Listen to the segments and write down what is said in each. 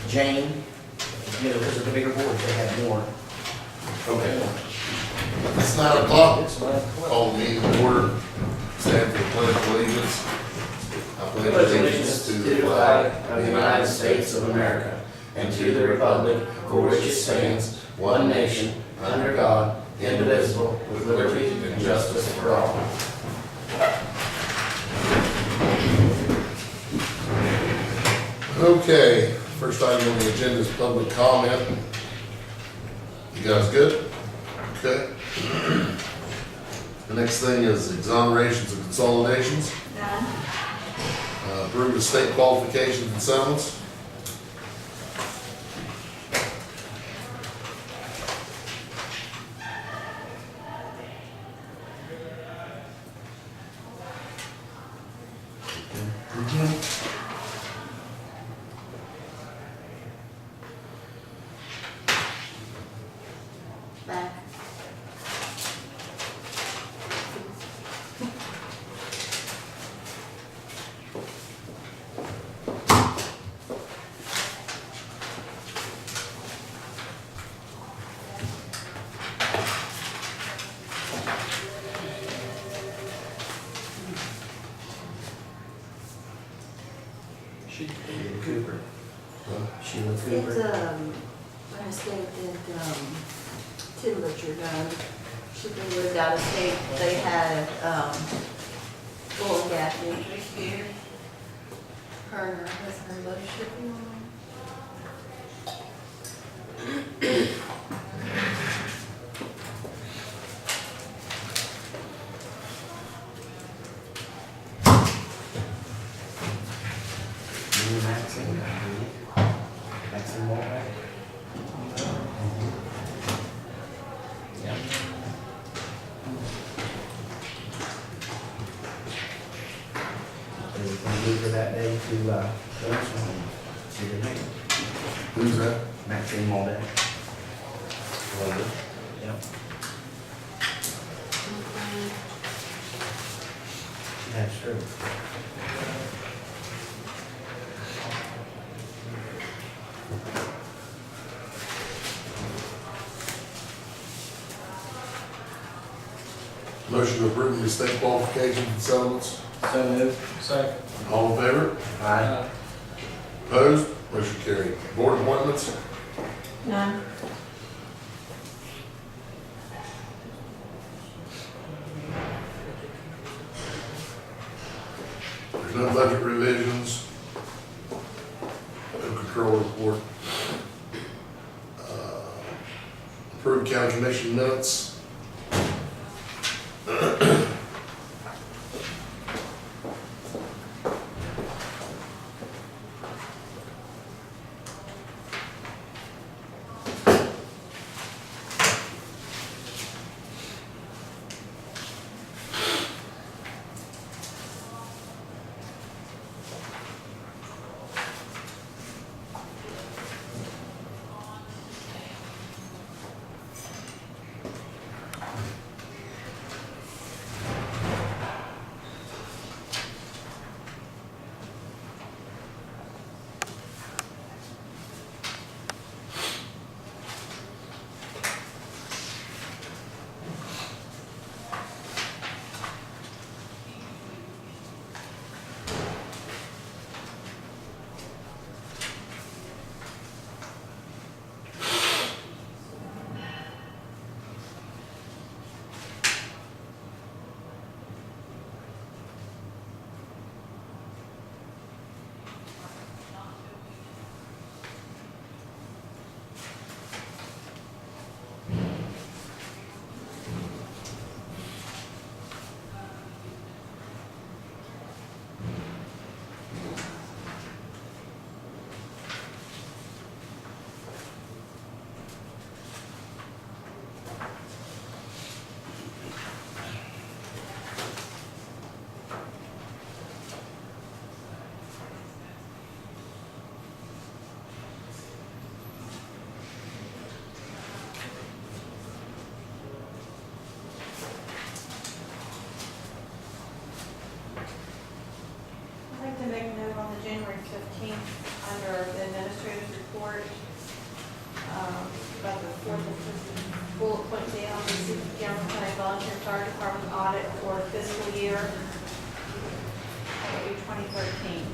Jane, because of the bigger boards, they had more. Okay. It's 9 o'clock. It's 9 o'clock. Call the meeting to order. Stand for the pledge of allegiance. I pledge allegiance to the flag of the United States of America and to the republic for which it stands, one nation, under God, indivisible, with liberty and justice for all. Okay, first item on the agenda is public comment. You guys good? Okay. The next thing is exonerations and consolidations. None. Approve the state qualifications and settlements. Back. Sheila Cooper. Sheila It's, Cooper. when I stayed at, Tidlicher done, she would have got a state, they had, oil and gas interest here. Her and her husband both shipping on. Maxine, Maxine Walbeck. Yeah. They were gonna leave her that day to, the nursing home. She didn't make it. Who's that? Maxine Walbeck. Yep. She had a stroke. Motion to approve the state qualifications and settlements. So moved. Second. All in favor? Aye. Opposed? Motion carried. Board appointments. None. There's no budget revisions. No control report. Approved county commission minutes. I'd like to make a note on the January 15th under the administrative report, about the fourth bullet point down, receive the Gilmer County Volunteer Fire Department audit for fiscal year 2013.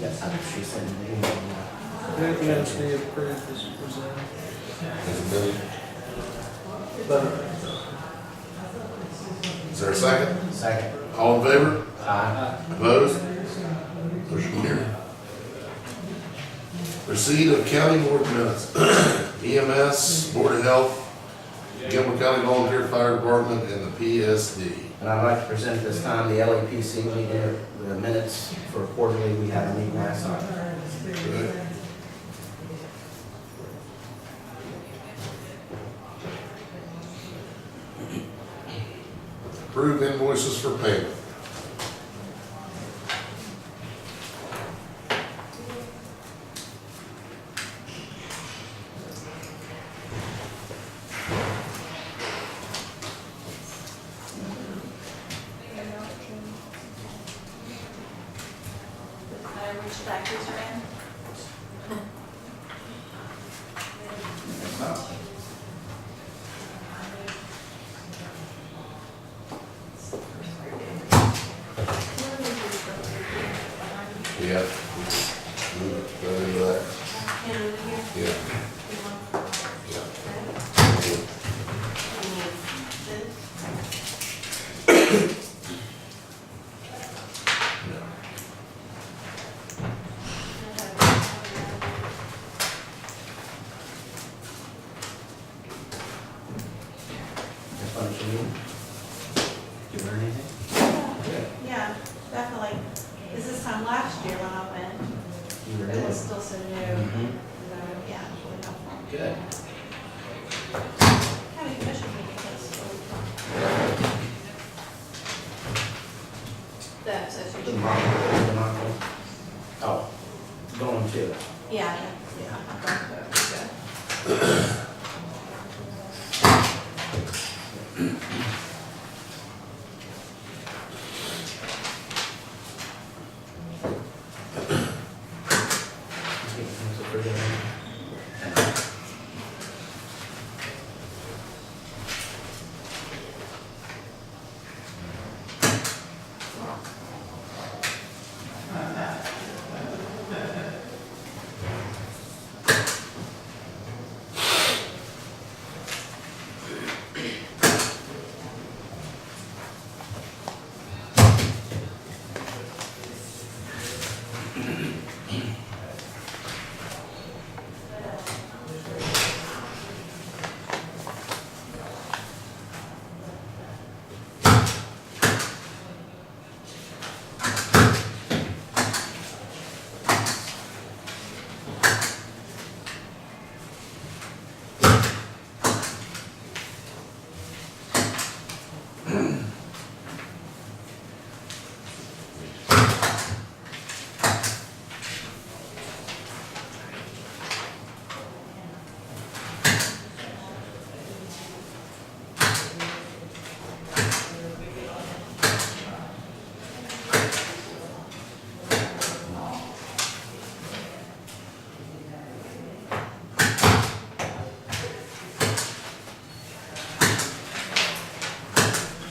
Yes, I think she said an email. Anything else be approved as presented? As amended. But, Is there a second? second. All in favor? Aye. Opposed? Motion carried. Receipt of county board minutes. EMS, Board of Health, Gilmer County Volunteer Fire Department, and the PSD. And I'd like to present this time the LAPC meeting, the minutes for quarterly. We had a meeting last night. Good. Approved invoices for payment. Which factors are in? Yeah. Go into that. Yeah. Yeah. That's what you mean. Did you learn anything? Yeah, definitely. Is this time last year when I went, You were but doing. it's still so new. Mhm. So, yeah, it's really helpful. Good. County commission meeting was really fun. That's The association. mock. Oh, going to. Yeah, Yeah. I'm going to, it was good. Thanks for doing it.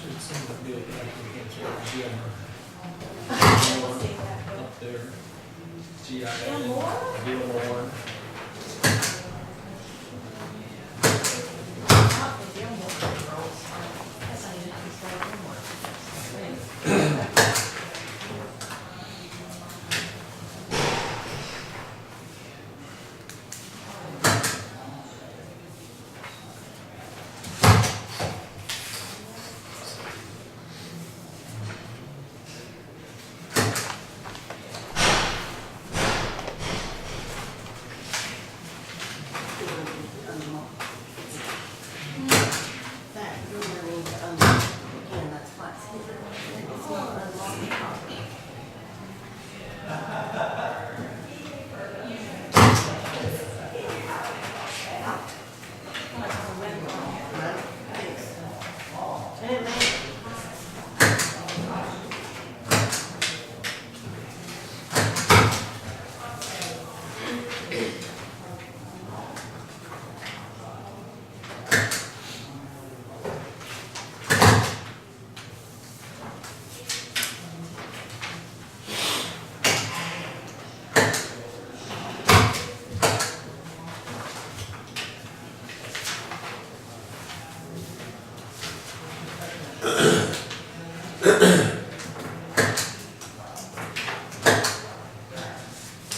Should seem to be a Gilmer We'll see that. up there. GIA, Gilmore. That, you really need to unlock, again, that's why it's here. It's not unlocked.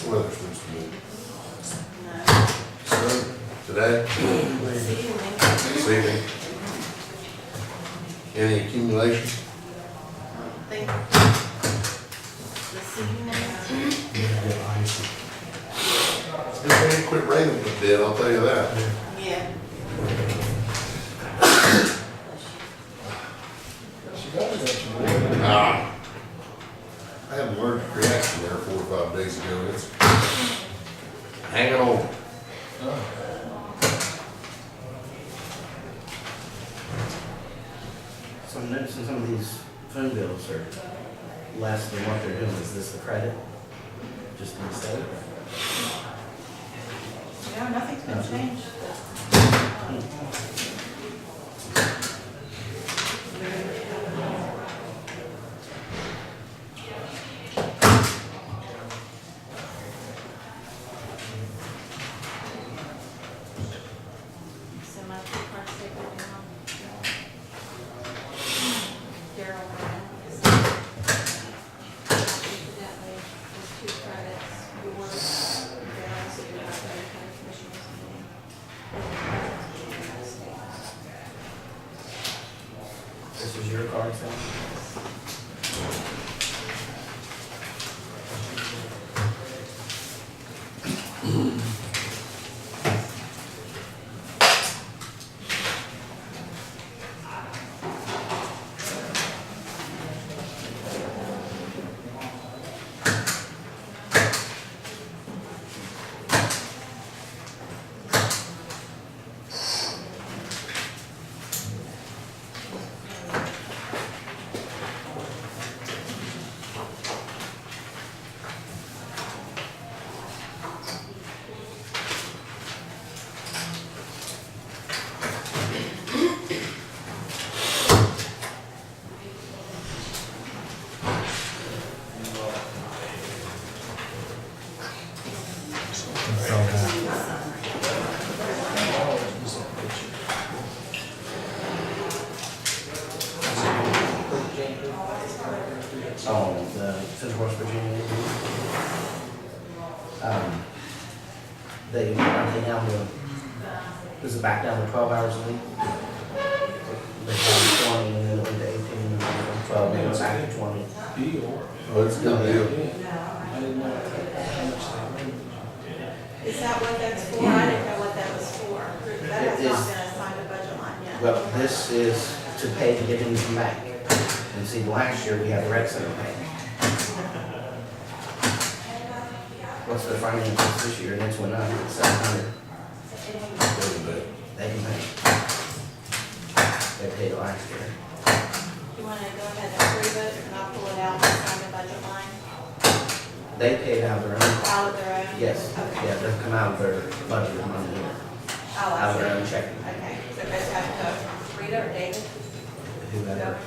Weather's supposed to be No. sun today, this evening. Any accumulation? Think this evening. It's ain't quit raining a bit, I'll tell you that. Yeah. Ah. I had an allergic reaction there 4 or 5 days ago, it's hanging on. So I'm noticing some of these phone bills are less than what they're doing. Is this the credit? Just in the state? No, nothing's been changed. So my car statement now. Daryl went incidentally, there's 2 credits, yours, Daryl's, so you're not going to county commissioners meeting. This is your card, Sam? Oh, the Central West Virginia. They, aren't they down to, is it back down to 12 hours a week? They had 20 and then it went to 18, and then 12, and then it's back to 20. Deal. Oh, it's a good deal. I didn't know how much they made. Is that what that's for? I didn't know what that was for. That has It not is- been assigned a budget line yet. Well, this is to pay to get into the bank. And see, last year we had the rec center pay. What's their finances this year? And it's went up, it's 700. They can pay. They paid last year. You want to go ahead and approve it, and I'll pull it out and sign the budget line They paid out their own. out of their own? Yes, Okay. yeah, they've come out of their budget money here, Oh, out of their I own see. checking. Okay, so guys have to read it, or David? Whoever.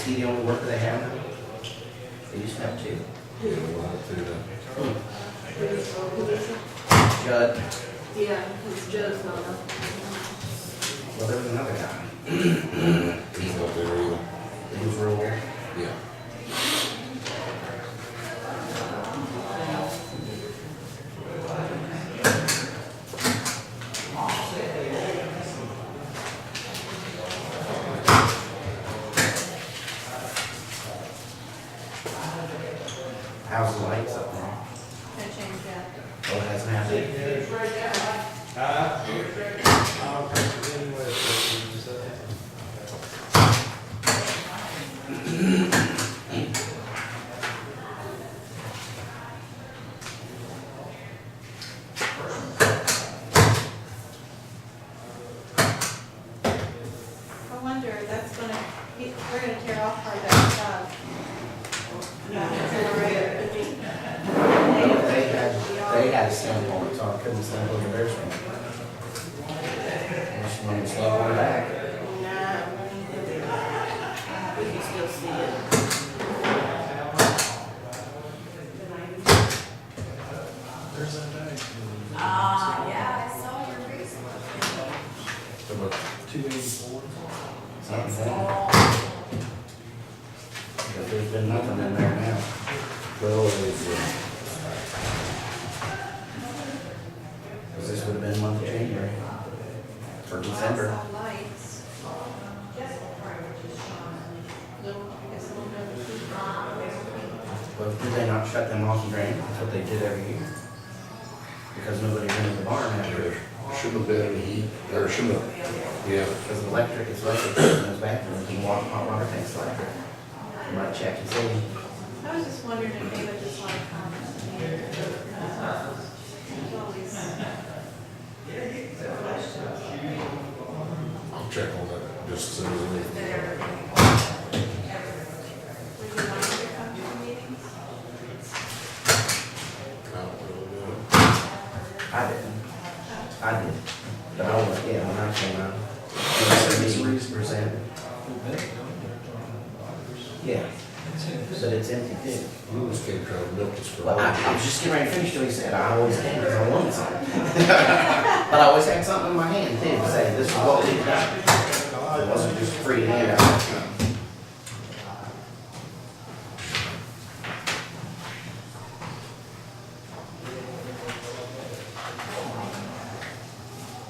he the only worker they have now? They used to have two. Yeah, we'll have to, Judd, Yeah, because Joe's not. well, there was another guy. he's not there either. He was rural. Yeah. How's the lights up there? Gonna change that. Oh, it hasn't happened. I'll press it anyway, so it's, I wonder, that's gonna, we're gonna tear off part of that accelerator. They had a stamp on it, so I couldn't stamp over theirs. Just want to slow on back. Nah, we can still see it. there's that bag. Yeah, I saw your About 284. Something's in it. But there's been nothing in there now. Well, it's, Because this would have been month of January. Or December. I saw lights. No, I guess a little bit of a But did they not shut them off and drain? That's what they did every year. Because nobody rented the barn after. there shouldn't have been any heat, or shouldn't have, yeah. Because it's electric in those bathrooms, you walk hot water tanks electric. You might check and see. I was just wondering if they would just like comment. There's always I'll check on that just as soon as I leave. would you like to come to the meetings? I don't really know. I didn't. I did. But I was, yeah, when I came out. It was 70%. Yeah. But it's empty too. We was came trying to milk this for. Well, I was just getting ready to finish till he said, I always can because I wanted something. But I always had something in my hand too, to say, this is what we've done. It wasn't just free hand out.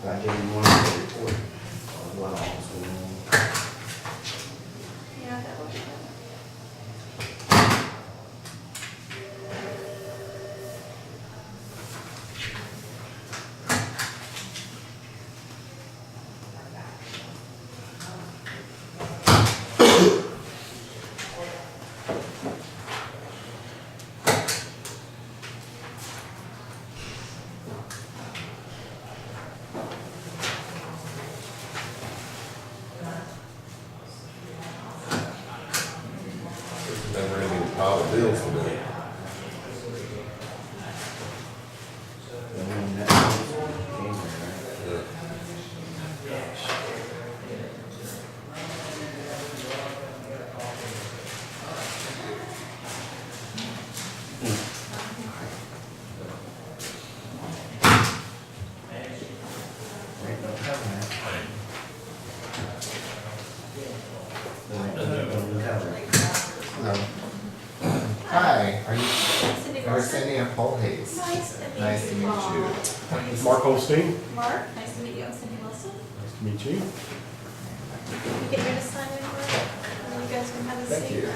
I gave him one report of what all was going on. Yeah, that would be good. Never ending pile of bills today. And then that was January, right? Yeah. Right, don't cover that. Don't cover it. Hello. Hi, are you, Cindy you're Wilson. Cindy and Paul Hayes. Nice to meet you. Nice to meet you. Mark Holstein, Mark, nice to meet you. I'm Cindy Wilson. nice to meet you. You get here to sign in, Mark, and then you guys can have a seat. Thank you.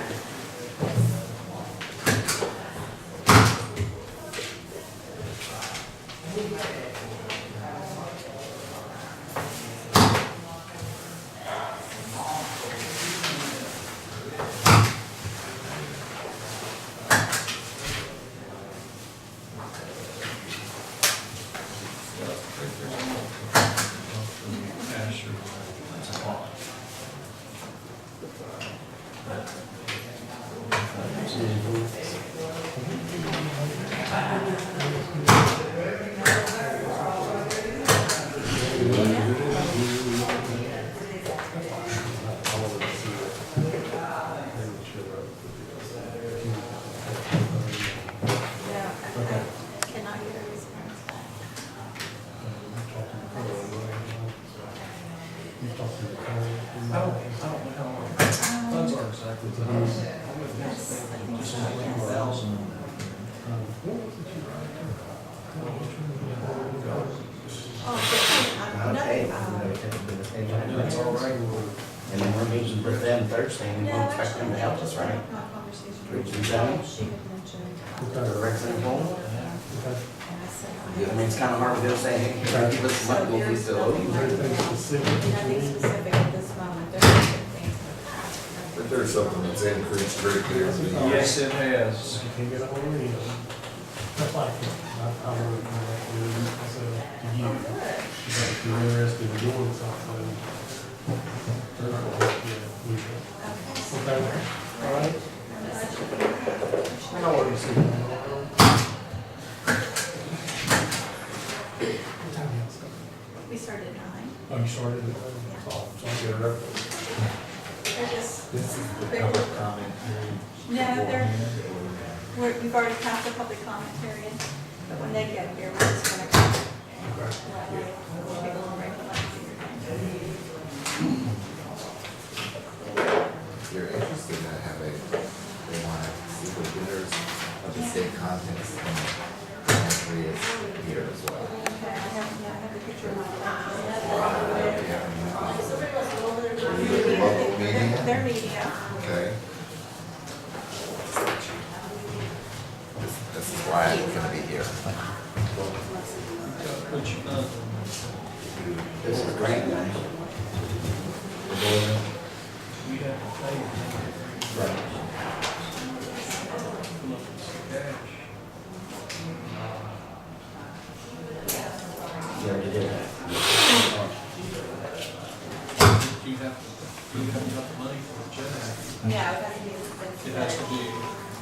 You talked to the county. I don't know how long. Funds are exactly to us. Just like wells and. What was it you write? Oh, Okay, nothing, that's all right. And then we're meeting with them Thursday, and we no, expect them to actually, help us, right? my conversation. Rich and Johnny? She had mentioned. For the resident home. And I said, I mean, it's kind of hard to go say, hey, give us some money, we'll be still owe you. Anything specific? nothing specific at this moment, there's some things in the past. But there's something that's increased greatly over the years. Yes, it has. You can't get a hold of me. That's like, I would, I said to you, if you're interested in doing something. Yeah, we should. Okay, all right? I know what you're saying. What time is it? We started at 9. Oh, you started it? Oh, so I'll get it up. They're just, This is the public comment period. no, we've already passed the public comment period, but when they get here, we're just gonna go. We'll take a little break. If you're interested in having, they want to see the winners of the state contest and entry is here as well. Okay, I have the picture of my Are you the local media? Their media. Okay. This is why I'm gonna be here. This is great, guys. We have to pay. Right. You already did that. You have enough money for the check. Yeah, it has to be. It has to be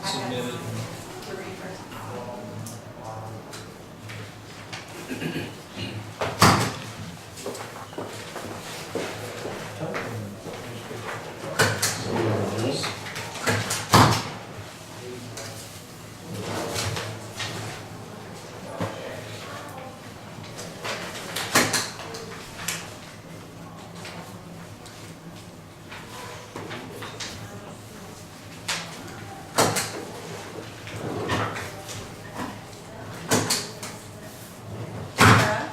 submitted. The reimbursement. Sarah,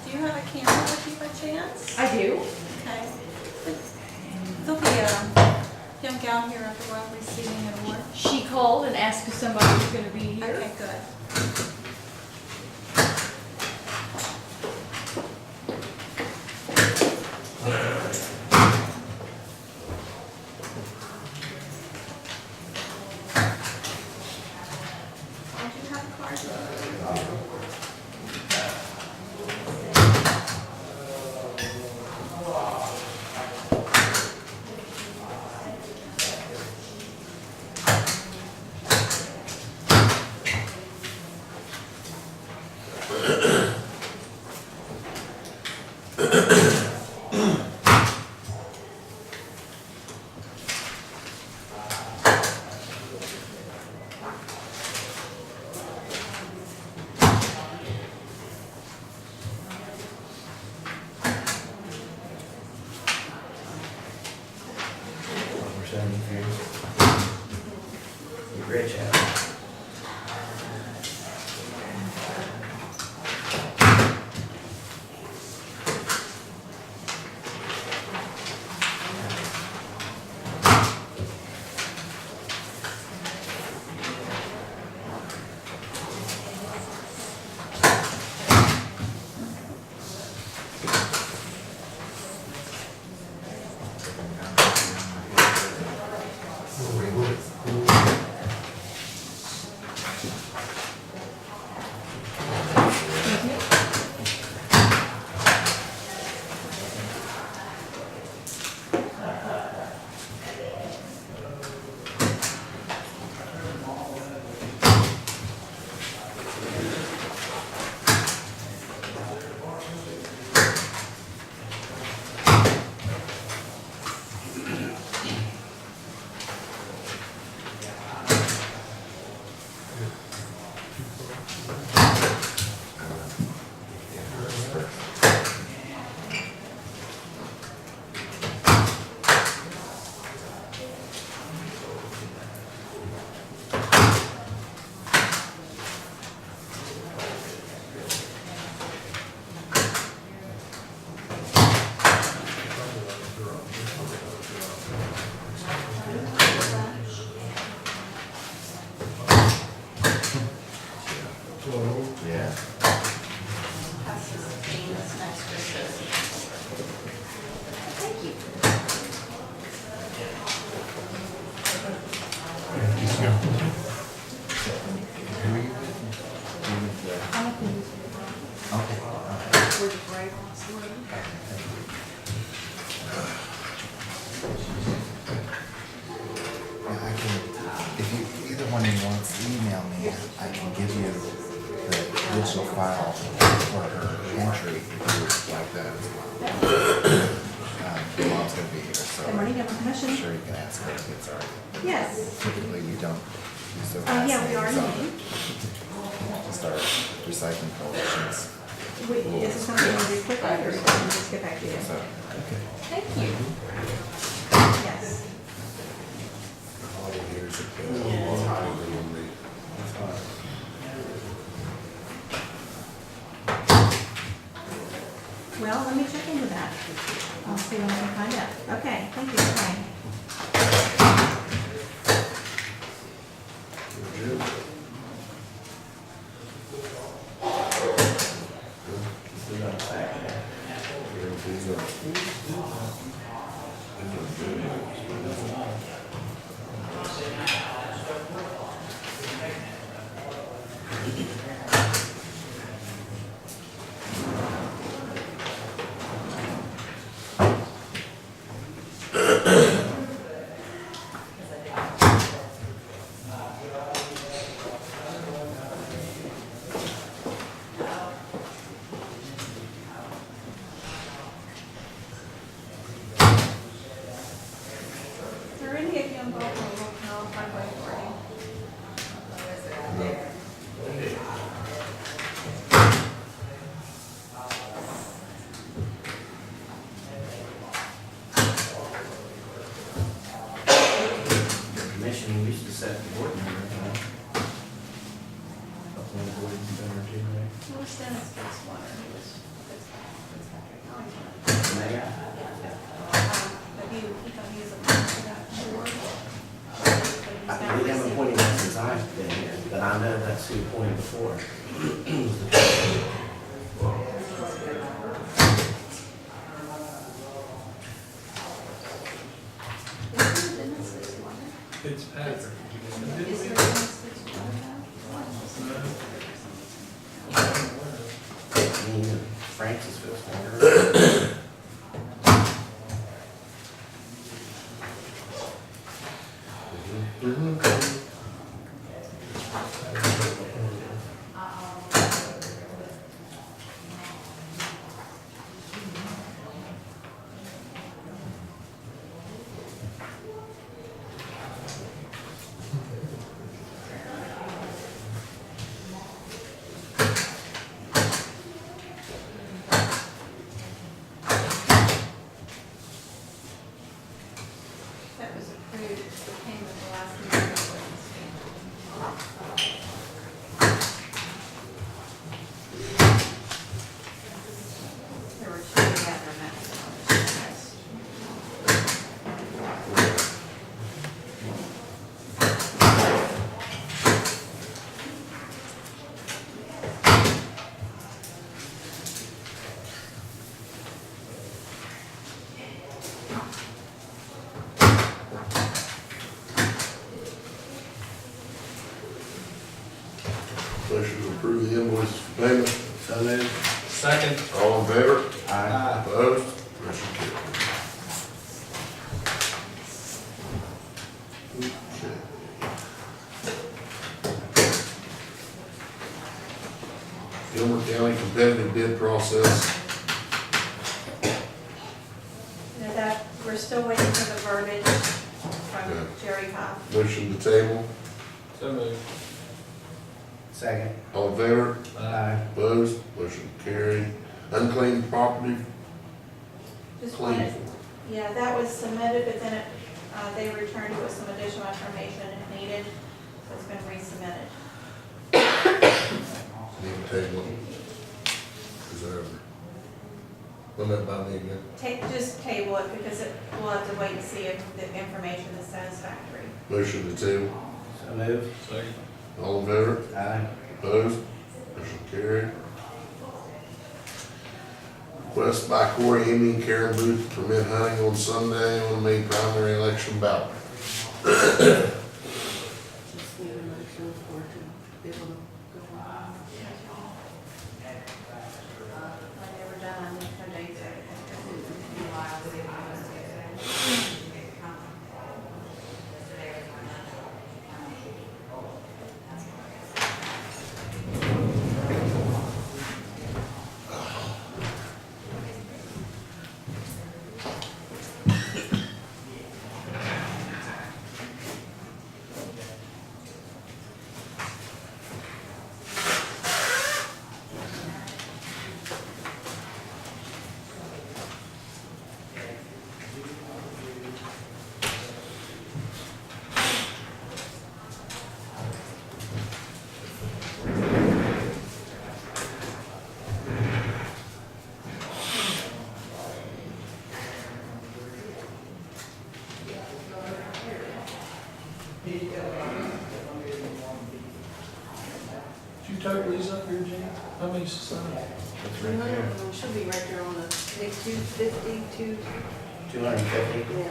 do you have a camera with you by chance? I do. Okay. There'll be a young gal here at the Royal receiving an award. She called and asked if somebody was gonna be here. Okay, good. Don't you have a card? We're 70 years. You're rich, Al. Yeah, I can, if you, either one of you wants to email me, I can give you the digital file for her entry if you would like that as well. Your mom's gonna be here, so Good morning, have a I'm commission? sure you can ask her if it's already. Yes. Typically, we don't use the last Yeah, we are in names the on meeting. just our recycling collections. Is this something you want to do quickly, or can we just get back to you? So, Thank you. Yes. All the years ago. Well, let me check into that. I'll see what I can find out. Okay, thank you, bye. Is there any of you involved in local highway authority? The commission used to set the board member, you know. Couple of boards been or two, right? Who was Dennis Fitzwater? He was Fitzpatrick. Oh, he's not. The mayor? But he was appointed to that board. But I he's believe not I'm appointing that since I've been here, but I know that's who appointed before. Is there Dennis Fitzwater? Fitzpatrick. Is there Dennis Fitzwater? Me and Francis Fitzwater. That was approved, it came with the last meeting. There were two together, and that's the one. Motion to approve the invoices for payment. So moved. Second. All in favor? Aye. Opposed? Motion carried. Okay. Gilmer County competitive bid process. Now that, we're still waiting for the verbiage from Okay. Jerry Hoff. Motion to table. So moved. Second. All in favor? Aye. Opposed? Motion carried. Unclaimed property. Just Clean. wanted, yeah, that was submitted, but then it, they returned it with some additional information if needed, so it's been resubmitted. Need to table it. Is there ever? Run that by me again. Just table it because we'll have to wait and see if the information is satisfactory. Motion to table. So moved. Second. All in favor? Aye. Opposed? Motion carried. Request by Corey Hemming, Karen Booth, to permit hunting on Sunday on the May primary election ballot. Just need a motion for it to be able to go on. When they were done, I need 10 days How many society? Should be right there on the page 250, 250. yeah.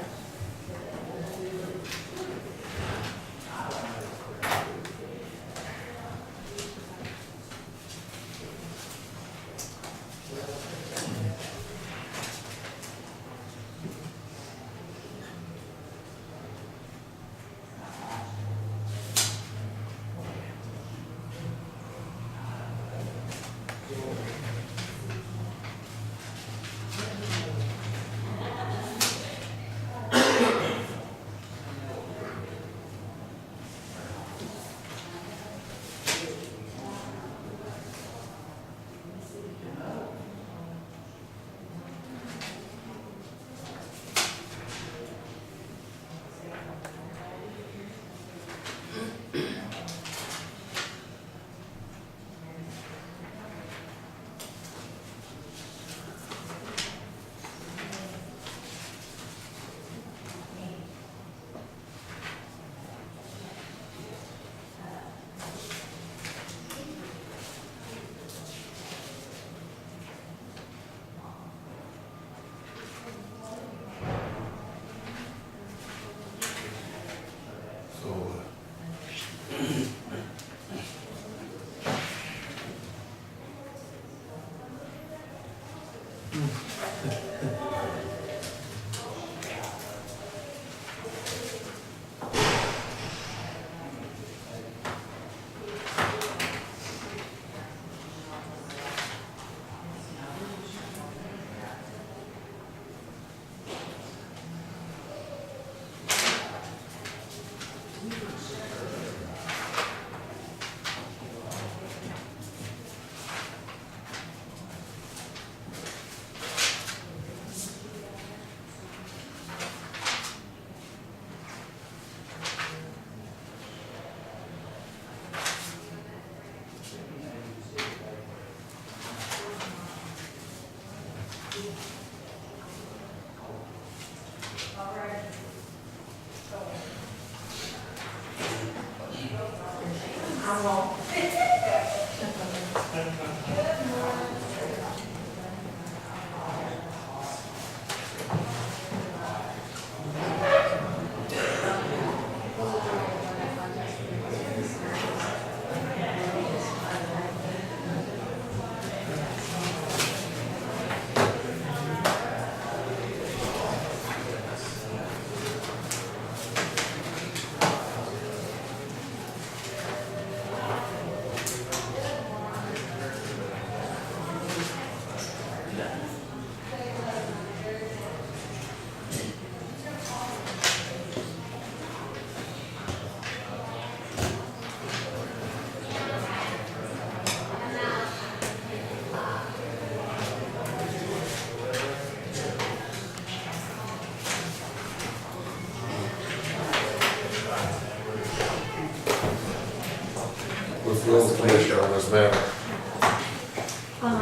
What's the will of the commissioner on this matter?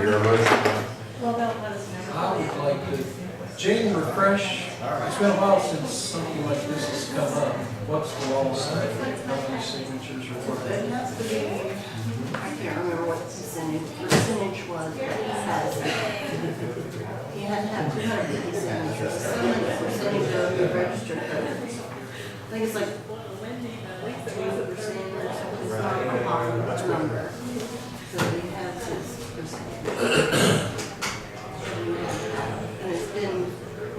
Your motion? Well, they'll let us know. I would like to, Gene, refresh, it's been a while since something like this has come up. What's the law say? How many signatures or It whatever? has to be, I can't remember what the percentage was, but he has it. He had to have 250 signatures, so much percentage of the registered voters. I think it's like 2% or something, it's not a popular number. So he has his percentage. And it's been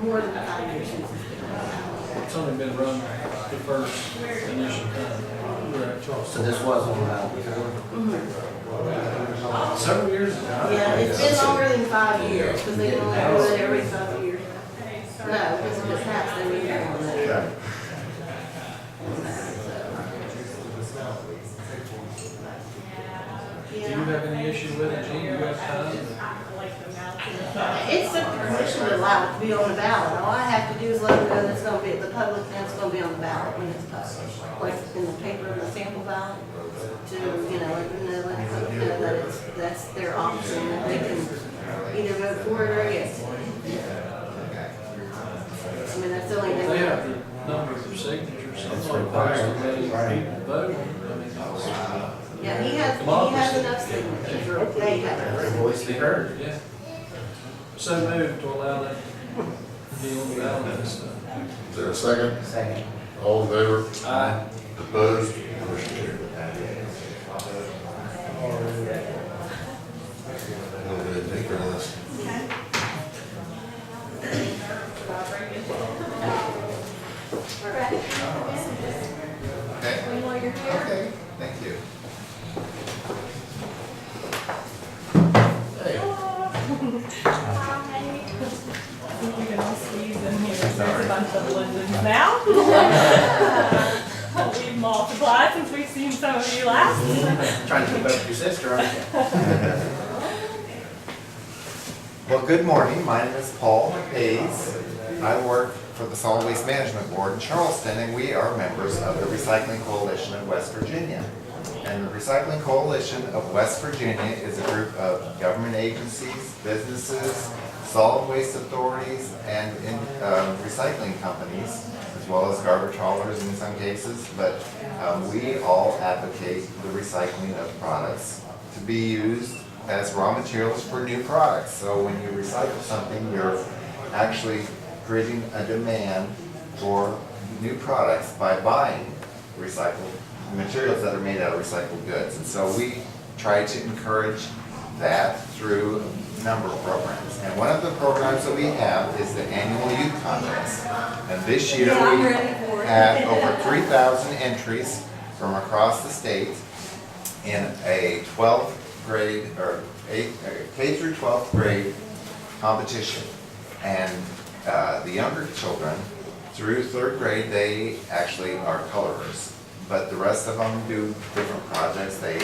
more than 5 years since it's been on the ballot. It's only been run the first initial time. Correct. So this was on the ballot before. Several years ago. Yeah, it's been longer than 5 years, because they can only do it every 5 years. No, because if it's passed, they would have on that. Do you have any issue with it, Gene? You got time? It's a permission to allow it to be on the ballot. All I have to do is let them know that it's gonna be, the public, and it's gonna be on the ballot when it's published. Like in the paper, the sample ballot, to, you know, let them know, let the public know that it's, that's their option, that they can either vote for it or against it. I mean, that's the only thing. They have the number of signatures, I'm not opposed to letting people vote. I mean, Yeah, he has enough signatures, or they have. Every voice be heard. Yeah. So moved to allow that to deal with all that stuff. Is there a second? Second. All in favor? Aye. Opposed? Motion carried. Go ahead and take care of this. Okay. We're ready. Okay, While you're here. okay, thank you. You can all squeeze in here. There's a bunch of Lindens now. We've multiplied since we've seen some of you last. Trying to keep up with your sister, aren't you? Well, good morning. My name is Paul Hayes. I work for the Solid Waste Management Board in Charleston, and we are members of the Recycling Coalition of West Virginia. And the Recycling Coalition of West Virginia is a group of government agencies, businesses, solid waste authorities, and recycling companies, as well as garbage haulers in some cases. But we all advocate the recycling of products to be used as raw materials for new products. So when you recycle something, you're actually creating a demand for new products by buying recycled materials that are made out of recycled goods. And so we try to encourage that through a number of programs. And one of the programs that we have is the annual youth contest. And this year Yeah, I'm we ready for it. had over 3,000 entries from across the state in a 12th grade or K through 12th grade competition. And the younger children through 3rd grade, they actually are colorers. But the rest of them do different projects. They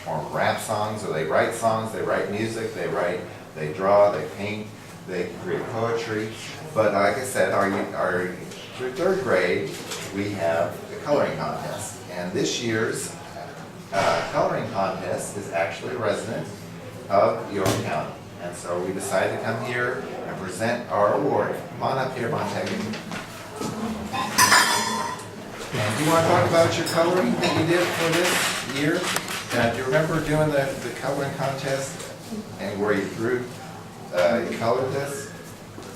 form rap songs, or they write songs, they write music, they draw, they paint, they create poetry. But like I said, our through 3rd grade, we have the coloring contest. And this year's coloring contest is actually a resident of York County. And so we decided to come here and present our award. Come on up here, Montague. And do you want to talk about your coloring that you did for this year? Do you remember doing the coloring contest and where you drew, you colored this?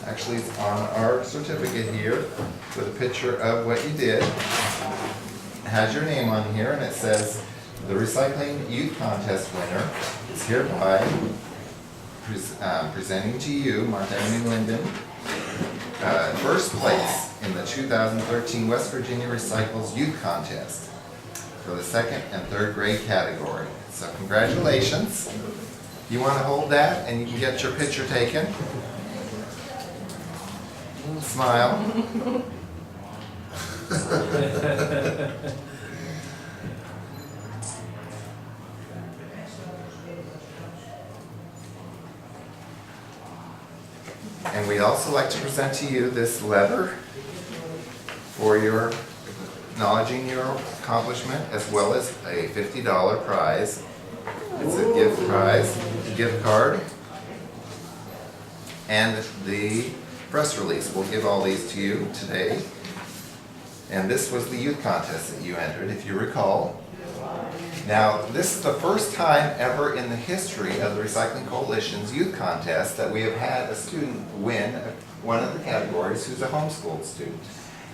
Actually, it's on our certificate here with a picture of what you did. It has your name on here, and it says, "The Recycling Youth Contest winner is hereby presenting to you, Montague Linden, first place in the 2013 West Virginia Recycles Youth Contest for the 2nd and 3rd grade category." So congratulations. You want to hold that and you can get your picture taken. Smile. And we'd also like to present to you this letter for your acknowledging your accomplishment, as well as a $50 prize. It's a gift prize, a gift card, and the press release. We'll give all these to you today. And this was the youth contest that you entered, if you recall. Now, this is the first time ever in the history of the Recycling Coalition's youth contest that we have had a student win one of the categories who's a homeschooled student.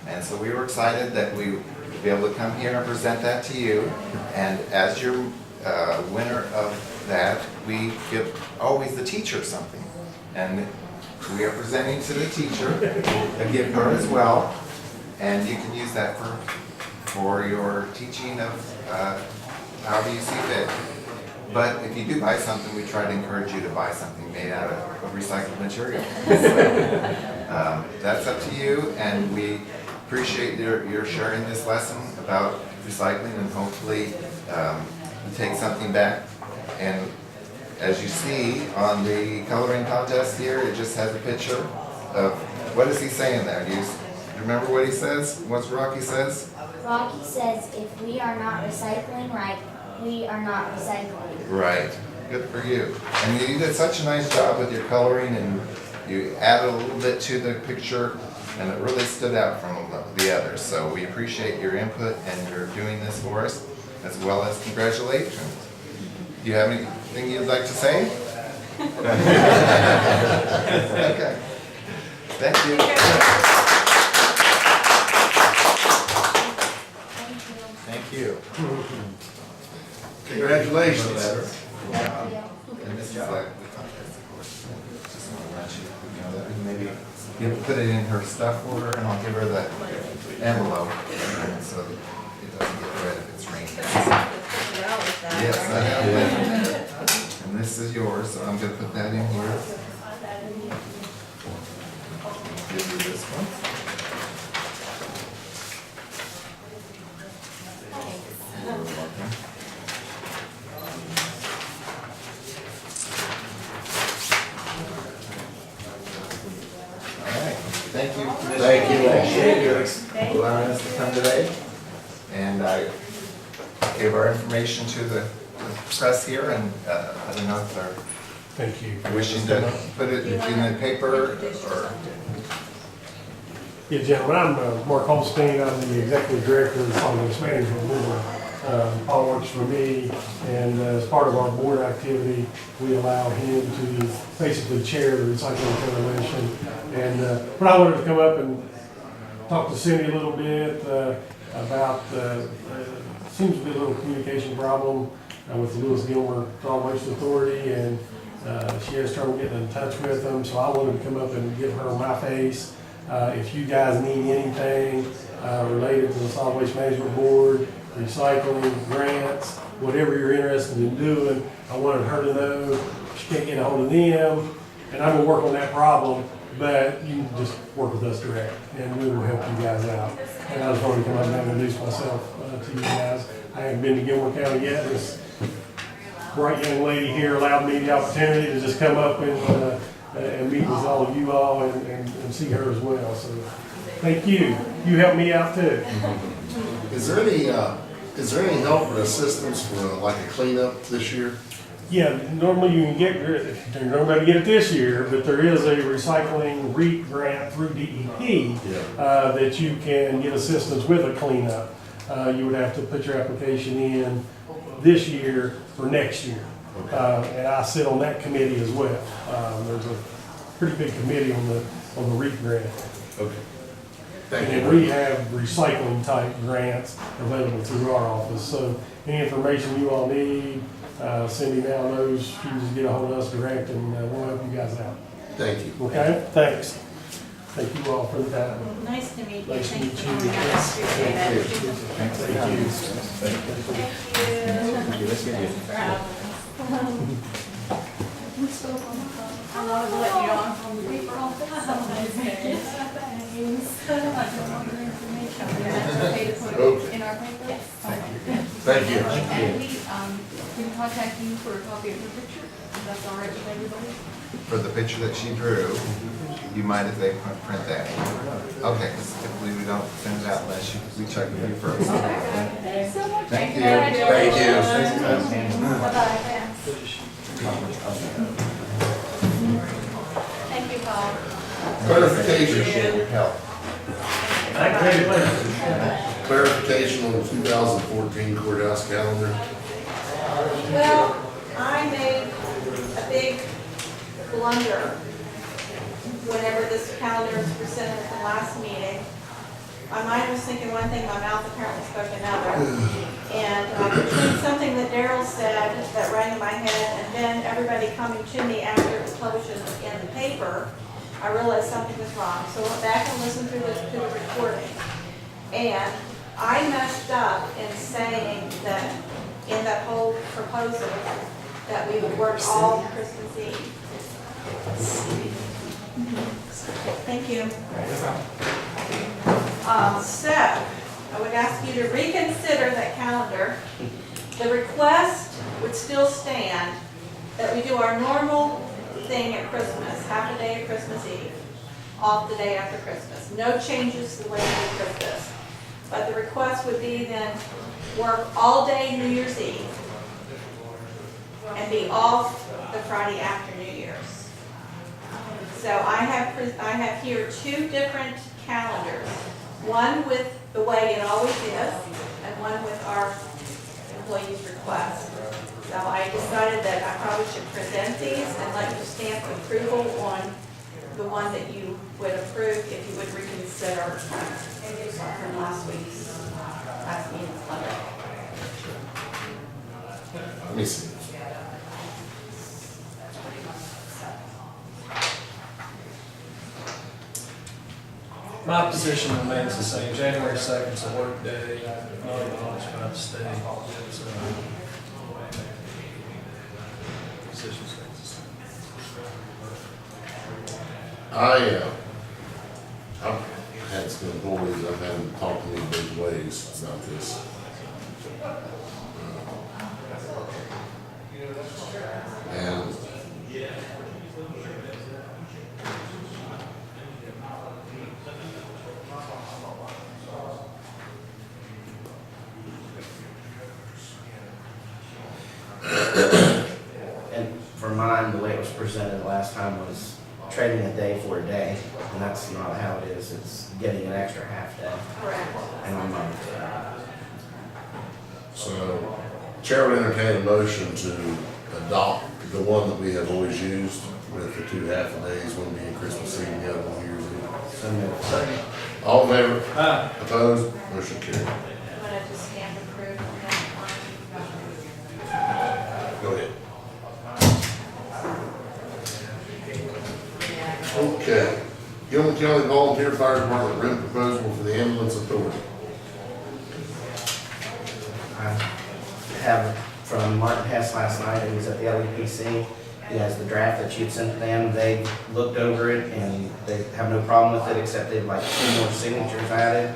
And so we were excited that we would be able to come here and present that to you. And as your winner of that, we give always the teacher something. And we are presenting to the teacher a gift card as well. And you can use that for your teaching of however you see fit. But if you do buy something, we try to encourage you to buy something made out of recycled material. So, that's up to you, and we appreciate your sharing this lesson about recycling, and hopefully you take something back. And as you see on the coloring contest here, it just has a picture of, what is he saying there? Do you remember what he says? What's Rocky says? Rocky says, if we are not recycling right, we are not recycling. Right. Good for you. And you did such a nice job with your coloring, and you added a little bit to the picture, and it really stood out from the others. So we appreciate your input, and you're doing this for us. as well as congratulations. Do you have anything you'd like to say? Okay. Thank you. Thank you. Congratulations. And this is like, we talked this, of course, just want to let you know that, and maybe you put it in her stuff order, and I'll give her the envelope, and so it doesn't get red if it's raining. Yes, I have that. And this is yours, so I'm gonna put that in here. Give you this one. You're welcome. All right, thank you, Commissioner. Thank you. Appreciate you allowing us to come today. And I gave our information to the press here, and I don't know if they're Thank you. wishing to put it in the paper or. Yeah, gentlemen, I'm Mark Holstein. I'm the executive director of the Solid Waste Management Board. Paul works for me, and as part of our board activity, we allow him to basically chair the recycling coalition. And but I wanted to come up and talk to Cindy a little bit about seems to be a little communication problem with the Gilmer Solid Waste Authority, and she has trouble getting in touch with them. So I wanted to come up and give her my face. If you guys need anything related to the Solid Waste Management Board, recycling, grants, whatever you're interested in doing, I wanted her to know. She can't get a hold of them, and I'm gonna work on that problem, but you can just work with us direct, and we will help you guys out. And I just wanted to come up and introduce myself to you guys. I haven't been to Gilmer County yet. This bright young lady here allowed me the opportunity to just come up and meet with all of you all and see her as well. So thank you. You helped me out too. Is there any help or assistance for like a cleanup this year? Yeah, normally you can get, you're not going to get it this year, but there is a recycling REAP grant through DEP that you can get assistance with a cleanup. You would have to put your application in this year for next year. And I sit on that committee as well. There's a pretty big committee on the REAP grant. Okay. Thank And you. we have recycling type grants available through our office. So any information you all need, Cindy now knows, she can just get a hold of us direct, and we'll help you guys out. Thank you. Okay? Thanks. Thank you all for the time. Nice to meet you. Nice to Thanks meet for you. coming out. I appreciate it. Thanks for Thank you. I wanted to let you on from the paper office. That's okay to put Okay. in our paper? Thank you. And we can contact you for a copy of your picture, if that's all right with everybody? For the picture that she drew, you mind if they print that? Okay, because typically we don't send it out unless we check with you first. So much. Thank you. Thank you. Bye-bye. Thank you, Paul. Clarification. Appreciate your help. Clarification on the 2014 courthouse calendar. Well, I made a big blunder whenever this calendar was presented at the last meeting. My mind was thinking one thing, my mouth apparently spoke another. And between something that Daryl said that rang in my head, and then everybody coming to me after it was published in the paper, I realized something was wrong. So I went back and listened to the recording. And I messed up in saying that, in that whole proposal, that we would work all Christmas Eve. Thank you. So, I would ask you to reconsider that calendar. The request would still stand that we do our normal thing at Christmas, half a day at Christmas Eve, off the day after Christmas. No changes to the way we do Christmas. But the request would be then work all day New Year's Eve and be off the Friday after New Year's. So I have here two different calendars. One with the way it always is, and one with our employee's request. So I decided that I probably should present these and let you stamp approval on the one that you would approve if you would reconsider from last meeting's letter. Let me see. My position remains the same. January 2nd is a work day, not acknowledged by the state. So, position stays the same. I've had some employees, I've had them talk to me both ways about this. And And for mine, the way it was presented last time was trading a day for a day, and that's not how it is. It's getting an extra half day Correct. and a month. so, Chair would entertain a motion to adopt the one that we have always used with the 2 half-a-days, one being Christmas Eve and the other one New Year's Eve. So moved. All in favor? Aye. Opposed? Motion carried. I'm gonna just stamp approve on that one. Go ahead. Okay. Gilmer County Volunteer Fire Department rent proposal for the ambulance authority. I have from Martin Hess last night, he was at the LEPC. He has the draft that you'd sent to them. They looked over it and they have no problem with it, except they'd like 2 more signatures added.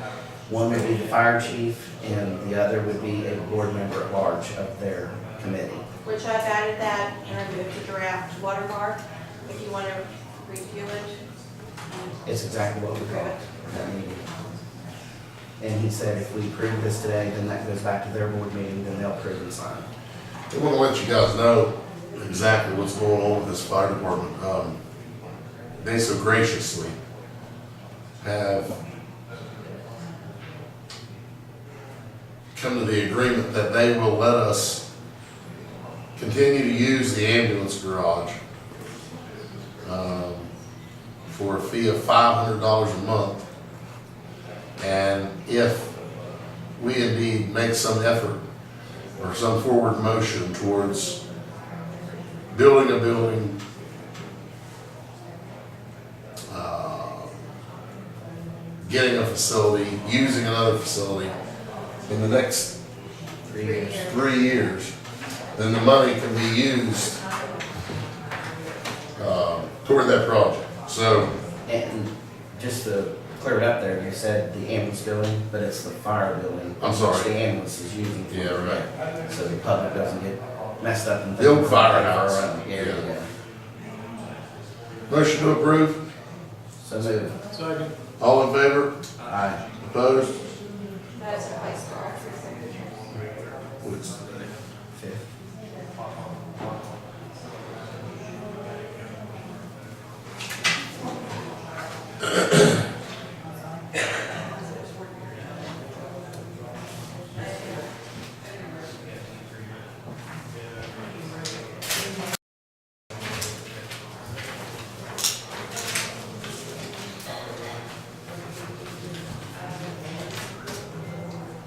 One would be the fire chief and the other would be a board member at large of their committee. Which I've added that and removed the draft watermark, if you want to review it. It's exactly what we got at that meeting. And he said if we approve this today, then that goes back to their board meeting, then they'll approve and sign. I want to let you guys know exactly what's going on with this fire department. They so graciously have come to the agreement that they will let us continue to use the ambulance garage for a fee of $500 a month. And if we indeed make some effort or some forward motion towards building a building, getting a facility, using another facility in the next 3 years. 3 years, then the money can be used toward that project. So, And just to clear it up there, you said the ambulance building, but it's the fire building. I'm sorry. Which the ambulance is using. for Yeah, the right. event, so the public doesn't get messed up and. The old firehouse. Yeah, Yeah. yeah. motion to approve, So moved. Second. all in favor, Aye. opposed? That is a place for all 3 signatures. Fifth.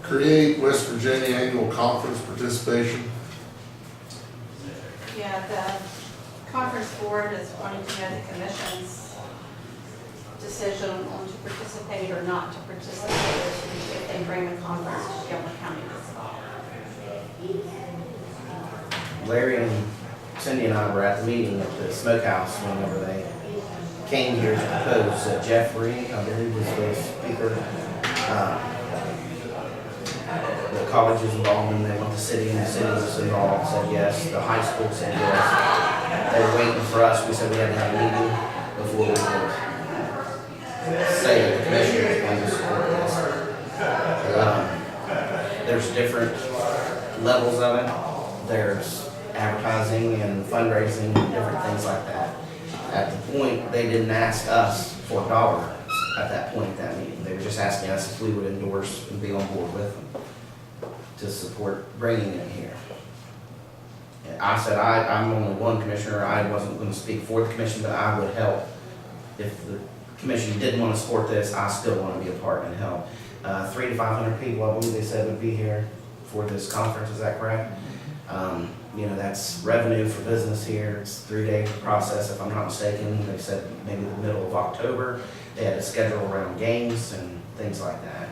Create West Virginia Annual Conference participation. Yeah, the conference board is wanting to know the commission's decision on to participate or not to participate if they bring the conference to Gilmer County this fall. Larry and Cindy and I were at the meeting at the smokehouse whenever they came here to propose. Jeffrey, I believe, was the speaker. The college is involved and they want the city, and the city was involved, said yes. The high school said yes. They were waiting for us. We said we had to have a meeting before we could say that the commissioner is going to support this. There's different levels of it. There's advertising and fundraising and different things like that. At the point, they didn't ask us for dollars at that point at that meeting. They were just asking us if we would endorse and be on board with them. to support bringing it here. And I said, I'm only one commissioner, I wasn't gonna speak for the commission, but I would help. If the commission didn't wanna support this, I still wanna be a part and help. 300 to 500 people, I believe they said would be here for this conference, is that correct? You know, that's revenue for business here, it's a 3-day process, if I'm not mistaken, they said maybe the middle of October. They had a schedule around games and things like that.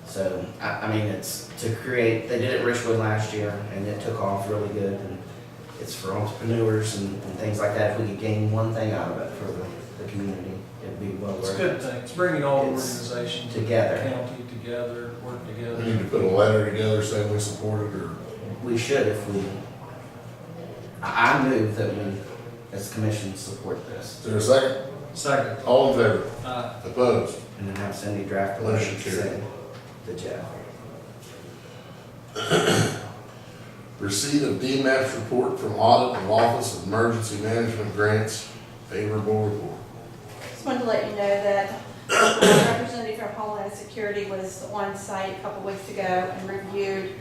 So, I mean, it's to create, they did it at Richwood last year, and it took off really good, and it's for entrepreneurs and things like that. If we could gain one thing out of it for the community, it'd be well It's a worth good it. thing. It's bringing all the It's organizations. together. County together, work together. We need to put a letter together saying we support it, or We should if we, I move that we, as commission, support this. is there a second? Second. All in favor? Aye. Opposed? And then have Cindy draft a letter Motion to carried. send to Jeff. Receipt of DMAP's report from Audit of Office of Emergency Management Grants, favorable report. Just wanted to let you know that a representative from Homeland Security was on site a couple weeks ago and reviewed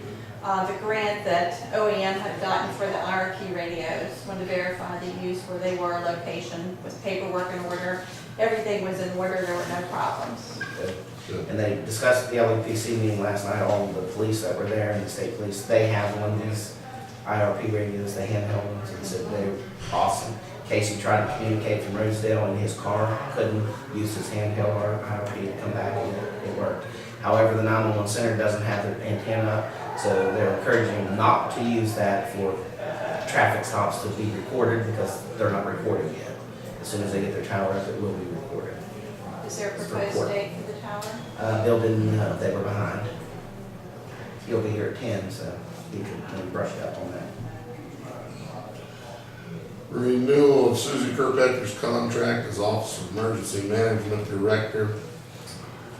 the grant that OEM had gotten for the IRQ radios. Wanted to verify the use, where they were, location, was paperwork in order. Everything was in order, there were no problems. Good. And they discussed at the LEPC meeting last night, all of the police that were there and the state police, they have one of these IRP radios, the handheld ones, and said they're awesome. Casey tried to communicate from Rosedale in his car, couldn't use his handheld or IRP to come back, and it worked. However, the 911 center doesn't have their antenna up, so they're encouraging not to use that for traffic stops to be recorded because they're not recording yet. As soon as they get their tower up, it will be recorded. Is there a proposed date for the tower? Bill didn't know, they were behind. He'll be here at 10, so he can maybe brush up on that. Renewal of Susie Kirkpatrick's contract as Office of Emergency Management Director.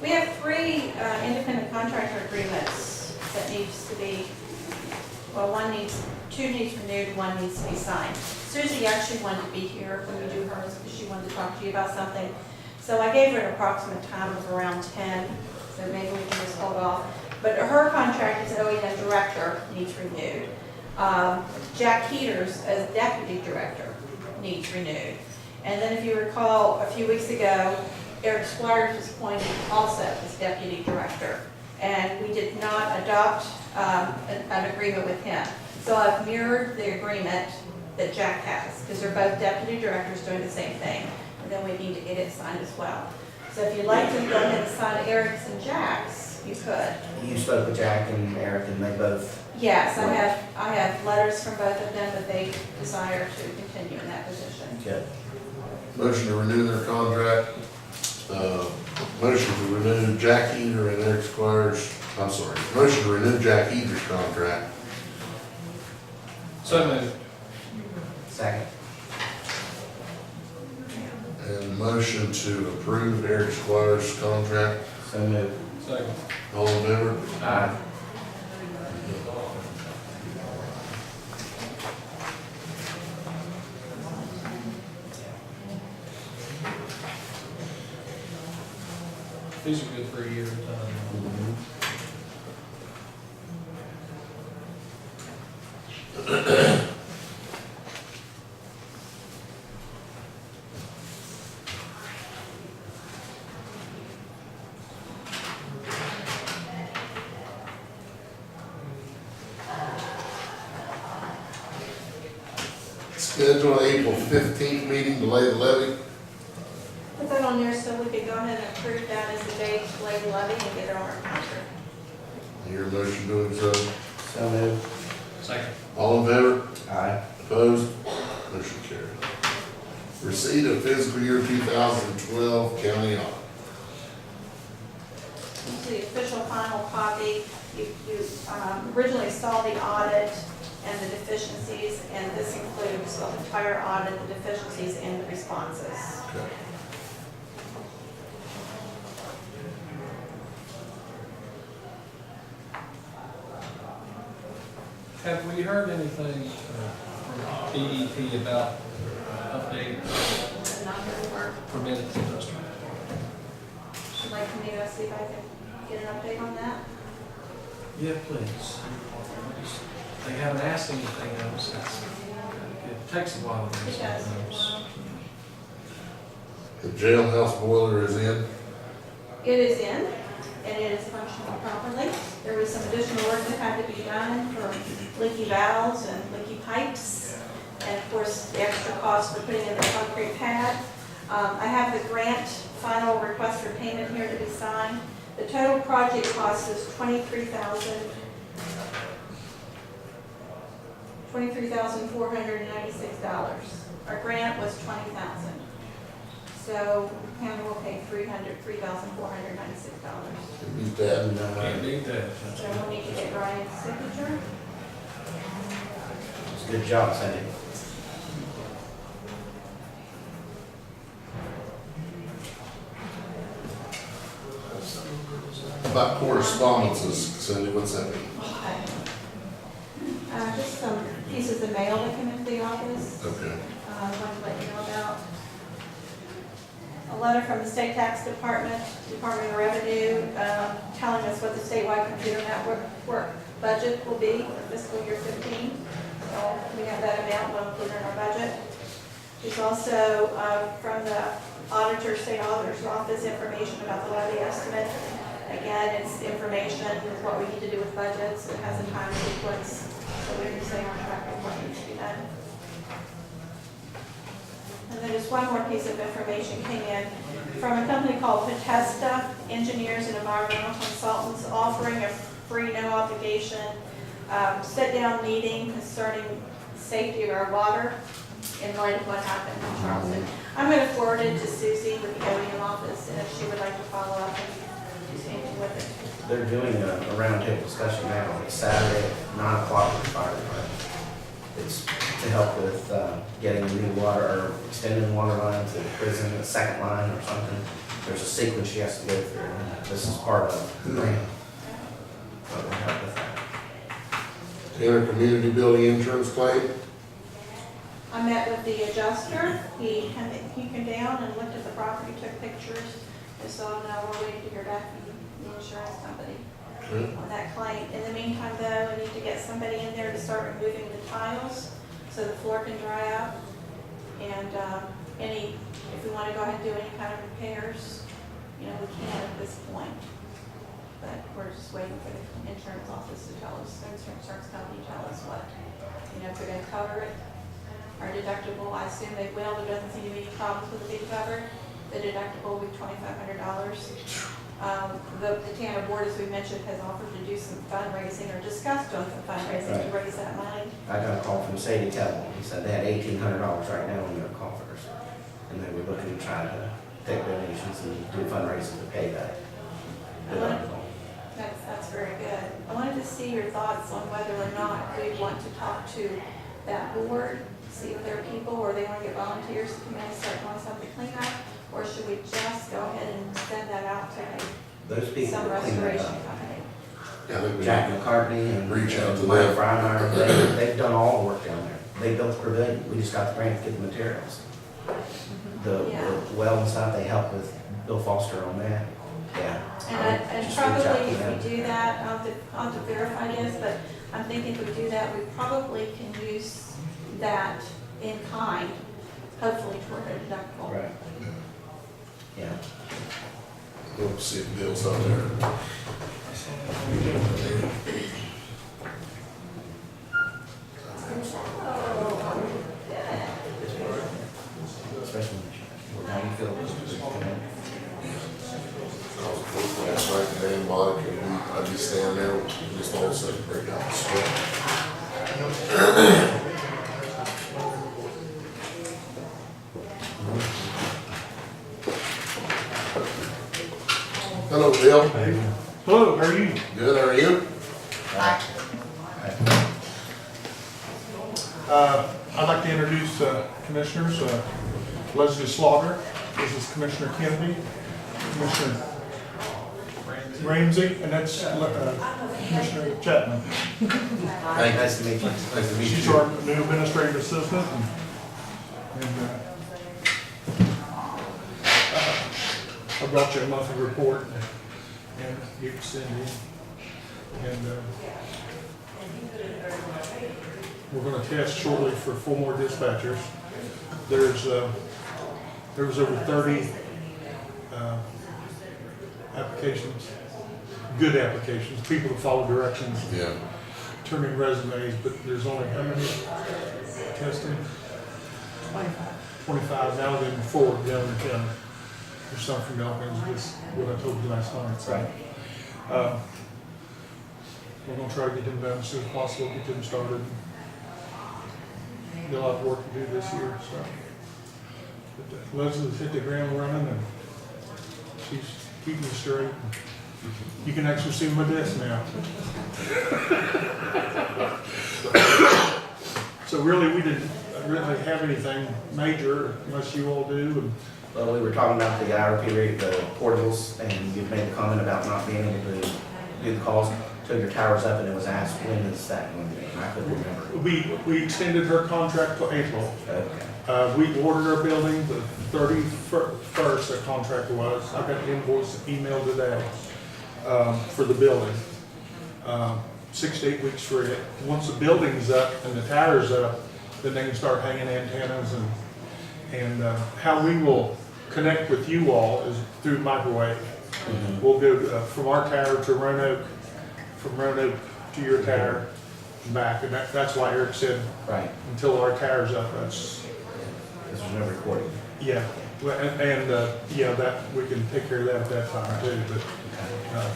We have 3 independent contractor agreements that needs to be, well, 2 needs renewed, 1 needs to be signed. Susie actually wanted to be here when we do hers because she wanted to talk to you about something. So I gave her an approximate time of around 10, so maybe we can just hold off. But her contract as OEM director needs renewed. Jack Heaters as deputy director needs renewed. And then if you recall, a few weeks ago, Eric Squires was appointed also as deputy director. And we did not adopt an agreement with him. So I've mirrored the agreement that Jack has, because they're both deputy directors doing the same thing. And then we need to get it signed as well. So if you'd like to go ahead and sign Eric's and Jack's, you could. You spoke with Jack and Eric, and they both, Yes, I have letters from both of them that they desire to continue in that position. good. Motion to renew their contract. Motion to renew Jack Heater and Eric Squires, I'm sorry, motion to renew Jack Heater's contract. So moved. Second. And motion to approve Eric Squires' contract. So moved. Second. All in favor? Aye. These are good for a year at a time. Schedule April 15th meeting to lay the levy. Put that on there so we could go ahead and approve that as the date to lay the levy and get it on our calendar. Your motion doing so. So moved. Second. All in favor? Aye. Opposed? Motion carried. Receipt of fiscal year 2012 county audit. This is the official final copy. You originally saw the audit and the deficiencies, and this includes the entire audit, the deficiencies, and the responses. Okay. Have we heard anything from DEP about update Not gonna work. permitted industry? Would like me to see if I can get an update on that? Yeah, please. They haven't asked anything else. It takes a while to It answer does. those. The jailhouse boiler is in. It is in, and it is functioning properly. There was some additional work that had to be done for leaky valves and leaky pipes, and of course, the extra cost for putting in the concrete pad. I have the grant final request for payment here to be signed. The total project cost is $23,496. Our grant was $20,000. So county will pay $3,496. Beat that. And, Can't beat that. So we'll need to get Ryan's signature. it's a good job, Sandy. About correspondences, Cindy, what's that mean? Okay. Just some pieces of mail that come into the office. Okay. I want to let you know about. A letter from the State Tax Department, Department of Revenue, telling us what the statewide computer network budget will be for fiscal year 15. So we have that amount, we'll include in our budget. There's also from the auditor, state auditor's office, information about the levy estimate. Again, it's information with what we need to do with budgets. It has a time sequence, so we can stay on track with what needs to be done. And then just one more piece of information came in from a company called Potesta Engineers and Environmental Consultants, offering a free, no obligation, sit-down meeting concerning safety of our water in light of what happened in Charleston. I'm going to forward it to Susie with the OEM office, and if she would like to follow up and do anything with it. They're doing a roundtable discussion now on Saturday at 9 o'clock with the fire department. It's to help with getting new water or extending water line to the prison, a second line or something. There's a sequence she has to go through. And this is part of the grant. So we'll help with that. Tanner Community Building Insurance claim. I met with the adjuster. He came down and looked at the property, took pictures. And so now we're waiting to hear back from the insurance company on that claim. In the meantime, though, I need to get somebody in there to start removing the tiles so the floor can dry out. And if we want to go ahead and do any kind of repairs, we can at this point. But we're just waiting for the insurance office to tell us, the insurance company to tell us what, if they're going to cover it. Our deductible, I assume they will. There doesn't seem to be any problems with it being covered. The deductible will be $2,500. The Tanner board, as we mentioned, has offered to do some fundraising or discussed doing some fundraising to raise that money. I got a call from Sadie Kettle. He said they had $1,800 right now in their coffers. And they were looking to try to take donations and do fundraising to pay that. That's very good. I wanted to see your thoughts on whether or not we want to talk to that board, see if there are people, or they want to get volunteers to come in and start doing some of the cleanup, or should we just go ahead and send that out to Those people some that clean that restoration up. company? Yeah, I think we Jack McCartney and Reach out to Mike them. Freimeyer, they've done all the work down there. They built the pavilion. We just got the grant to get the materials. The Yeah. well and stuff, they helped with Bill Foster on that. Yeah. And Just reach out to probably them. if we do that, I'll have to verify this, but I'm thinking if we do that, we probably can use that in kind, hopefully toward a deductible. Right. Yeah. We'll see if Bill's out there. Especially how you feel. Last night, the man body, I'd be standing there, just all of a sudden break out in sweat. Hello, Bill. Hello, how are you? Good, how are you? I'd like to introduce commissioners, Leslie Slaughter, this is Commissioner Kennedy, Commissioner Ramsey, and that's Commissioner Chapman. Hi, nice to meet you. Nice to meet She's you. our new administrative assistant. And I brought you a monthly report and you can send in. And we're gonna test shortly for 4 more dispatchers. There was over 30 applications, good applications, people that follow directions, Yeah. turn in resumes, but there's only how many testing? 25, now then 4 down in the county. There's some from Elkins, just what I told you last night, so. We're gonna try to get them done as soon as possible, get them started. Got a lot of work to do this year, so. But Leslie's hit the ground running and she's keeping us straight. You can actually see my desk now. So really, we didn't really have anything major unless you all do. And Well, we were talking about the IRP rate, the portables, and you made the comment about not being able to do the calls till your tower's up, and it was asked, when is that going to be? And I couldn't remember. we extended her contract till April. Okay. We ordered our building the 31st, that contract was. I got the invoice emailed today for the building. 6 to 8 weeks for it. Once the building's up and the tower's up, then they can start hanging antennas and how we will connect with you all is through microwave. Mhm. We'll go from our tower to Roanoke, from Roanoke to your tower and back. And that's why Eric said Right. until our tower's up, that's, This was no recording. yeah. Well, yeah, that, we can take care of that at that time too, but, Okay.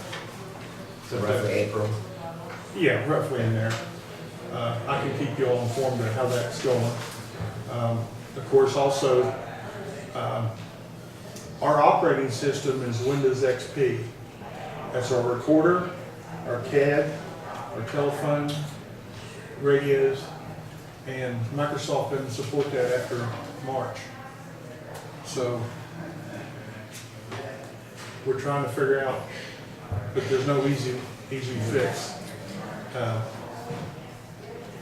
So but roughly April. yeah, roughly in there. I can keep you all informed of how that's going. Of course, also, our operating system is Windows XP. That's our recorder, our CAD, our telephone, radios, and Microsoft didn't support that after March. So we're trying to figure out, but there's no easy fix.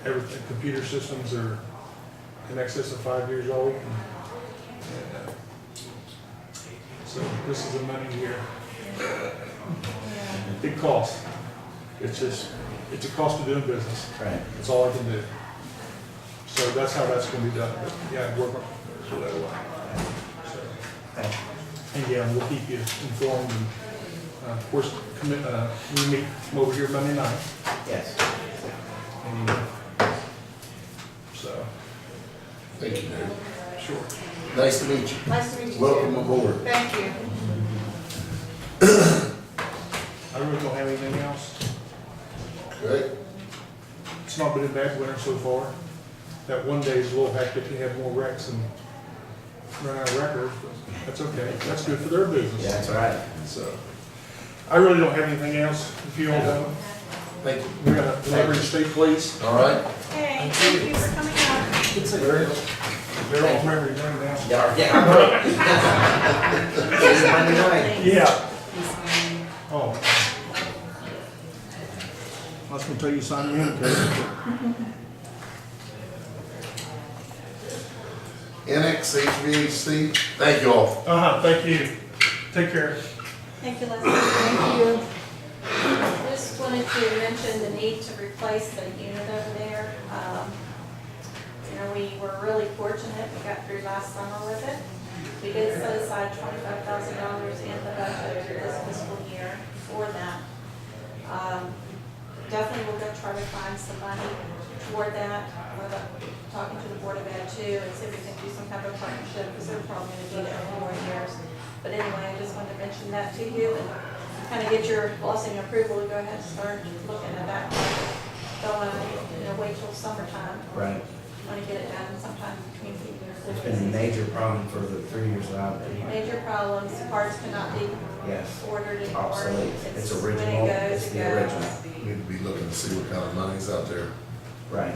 Everything, computer systems are in excess of 5 years old. And, so this is a money year. It costs. It's a cost of doing business. Right. That's all I can do. So that's how that's gonna be done. But yeah, we're going so that way. So, Okay. and yeah, we'll keep you informed. And of course, we meet over here Monday night. Yes. And, so, Thank you, Mayor. sure. Nice to meet you. Nice to meet you. Welcome aboard. Thank you. I really don't have anything else. Good. It's not been a bad winter so far. That one day is a little hectic. You have more wrecks and run out of records, but that's okay. That's good for their business. Yeah, that's all right. So, I really don't have anything else. If you all don't, Thank you. we're gonna deliver to state police. All right. Hey, thank you for coming out. They're all memory lane now. Yeah. It's Monday night. Yeah. Oh. I was gonna tell you to sign me in, okay? NX HVAC, thank you all. Thank you. Take care. Thank you, Leslie. Thank you. Just wanted to mention the need to replace the unit over there. You know, we were really fortunate, we got through last summer with it. We did set aside $25,000 in the budget for this fiscal year for that. Definitely we'll go try to find some money toward that. We're talking to the Board of Ed too, and see if we can do some kind of a partnership, because they're probably gonna need it for more years. But anyway, I just wanted to mention that to you and kind of get your blessing and approval to go ahead and start looking at that. Don't want to, wait till summertime. Right. Want to get it done sometime between the years. It's been a major problem for the 3 years that I've been here. Major problems, parts cannot be Yes. ordered anymore. Obsolete. It's when original. it goes, It's it the goes. original. Need to be looking to see what kind of money's out there. Right.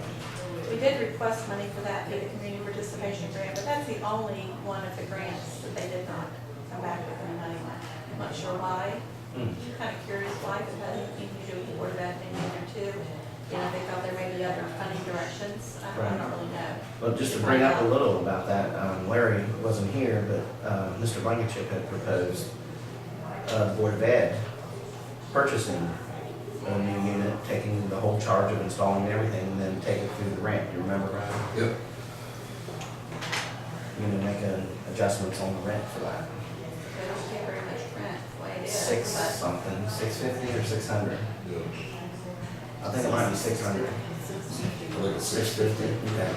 We did request money for that through the community participation grant, but that's the only one of the grants that they did not come back with any money on. I'm not sure why. Hmm. Kind of curious why, because I think you do the Board of Ed maybe there too. They thought there may be other funding directions. I don't really know. Well, just to bring up a little about that, Larry wasn't here, but Mr. Blankenship had proposed Board of Ed purchasing a new unit, taking the whole charge of installing everything, and then take it through the rent, you remember, Ryan? Yep. You know, make adjustments on the rent for that. They don't pay very much rent, the way it is. Six but- something, 650 or 600? Yeah. I think it might be 600. I think it's 650. Okay.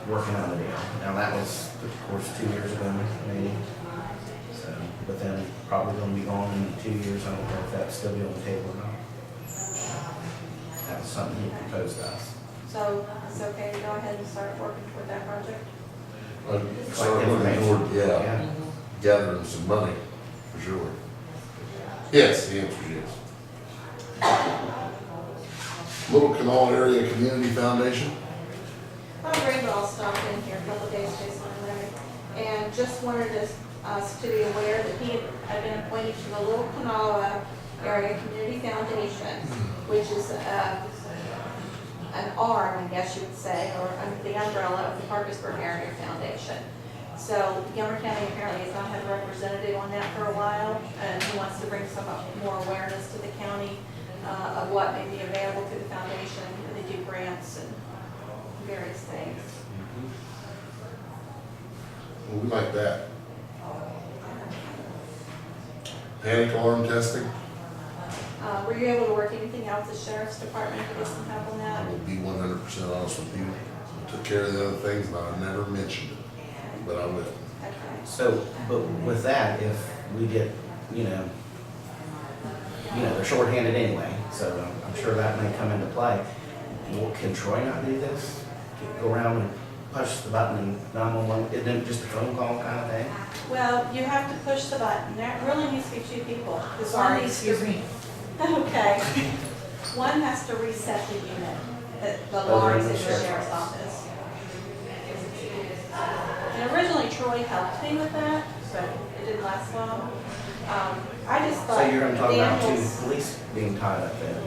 Working on the deal. Now, that was, of course, 2 years ago, maybe. So, but then probably gonna be gone in 2 years. I don't know if that'll still be on the table or not. That was something he proposed to us. So it's okay to go ahead and start working toward that project? I'd start looking toward, yeah, gathering some money, for sure. Yes, the answer is yes. Little Canal Area Community Foundation. Bob Greenwell stopped in here a couple of days, Jason and Larry, and just wanted us to be aware that he had been appointed to the Little Kanawha Area Community Foundation, which is an arm, I guess you would say, or under the umbrella of the Parkersburg Area Foundation. So Gilmer County apparently has not had a representative on that for a while, and he wants to bring some more awareness to the county of what may be available through the foundation. They do grants and various things. Well, we like that. Panic alarm testing. Were you able to work anything out with the sheriff's department to get some help on I that? will be 100% honest with you. I took care of the other things, and I never mentioned it, but I will. Okay. So, but with that, if we get, they're shorthanded anyway, so I'm sure that may come into play. Well, can Troy not do this? Go around and push the button and 911, isn't it just a phone call kind of thing? Well, you have to push the button. There really needs to be two people. 'Cause one Sorry, needs to- excuse me. Okay. One has to reset the unit, the Over alarms in in the the sheriff's sheriff's office. And originally Troy helped me with that, but it didn't last long. I just thought. So you're gonna talk about two Daniel's- police being tied up there?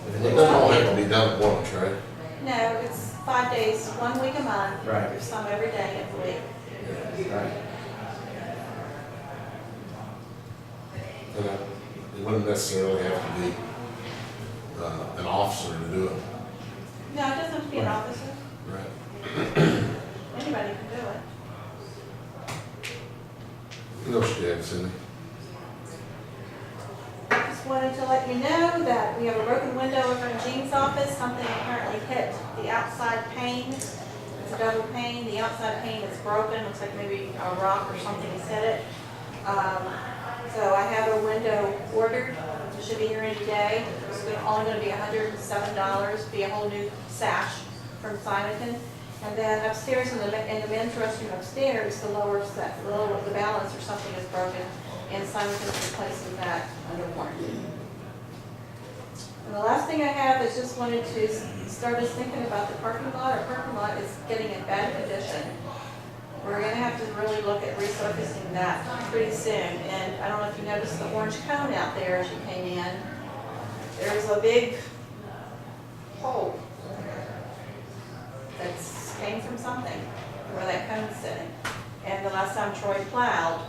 If it It takes doesn't all two have to people. be done at once, right? No, it's 5 days, 1 week a month. Right. There's some every day of the week. Right. And it wouldn't necessarily have to be an officer to do it. No, it doesn't have to be an Right. officer. Right. Anybody can do it. What else do you have, Cindy? Just wanted to let you know that we have a broken window over in Jean's office. Something apparently hit the outside pane. It's a double pane. The outside pane is broken. Looks like maybe a rock or something has hit it. So I have a window ordered. It should be here any day. It's only going to be $107. Be a whole new sash from Simonton. And then upstairs in the men's restroom upstairs, the balance or something is broken, and Simonton's replacing that under warranty. And the last thing I have is just wanted to start us thinking about the parking lot. Our parking lot is getting in bad condition. We're gonna have to really look at resurfacing that pretty soon. And I don't know if you noticed the orange cone out there as you came in. There's a big hole that's came from something where that cone's sitting. And the last time Troy plowed,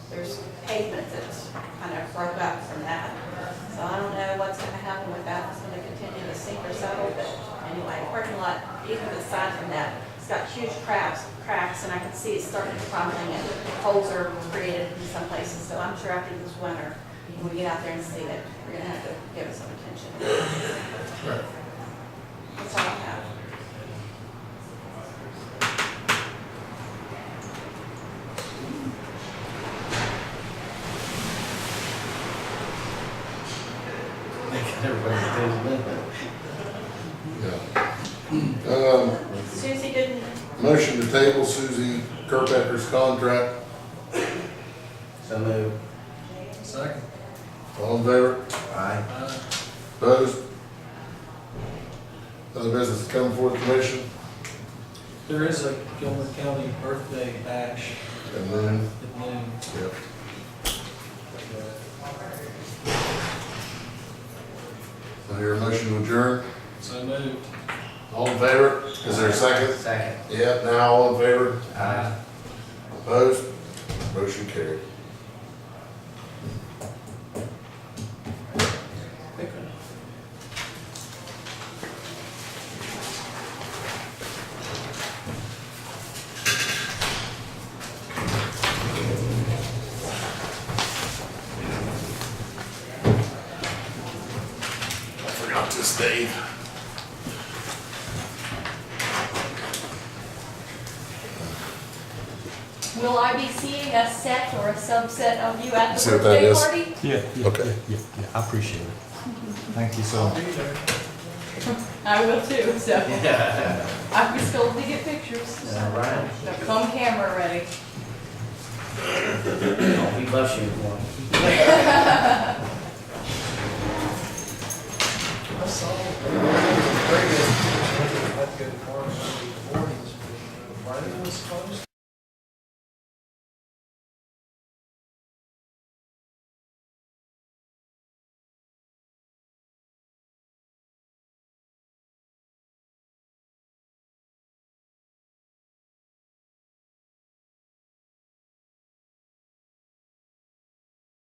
there's pavement that's kind of broke up from that. So I don't know what's gonna happen with that. It's gonna continue to sink or settle, but anyway, parking lot, even aside from that, it's got huge cracks, and I can see it starting to crumbling and holes are created in some places. So I'm sure after this winter, when we get out there and see it, we're gonna have to give it some attention. Right. That's all I have. Everybody's doing it. Yeah. Susie didn't, Motion to table Susie Kirkpacker's contract. So move. Second. All in favor? Aye. Opposed? Other business to come before the commission? There is a Gilmer County birthday bash And then, at noon. yep. I hear a motion to adjourn. So moved. All in favor? Is there a second? Second. Yep, now all in favor? Aye. Opposed? Motion carried. Thanks, Dave. Will I be seeing a set or a subset of you at See the what that birthday is? party? Yeah. Okay. Yeah, I appreciate it. Thank you so much. I will too, so I've been told to get pictures. All right. Now come camera ready. I'll be bus uniform. I saw, very good. That's good. Rain was supposed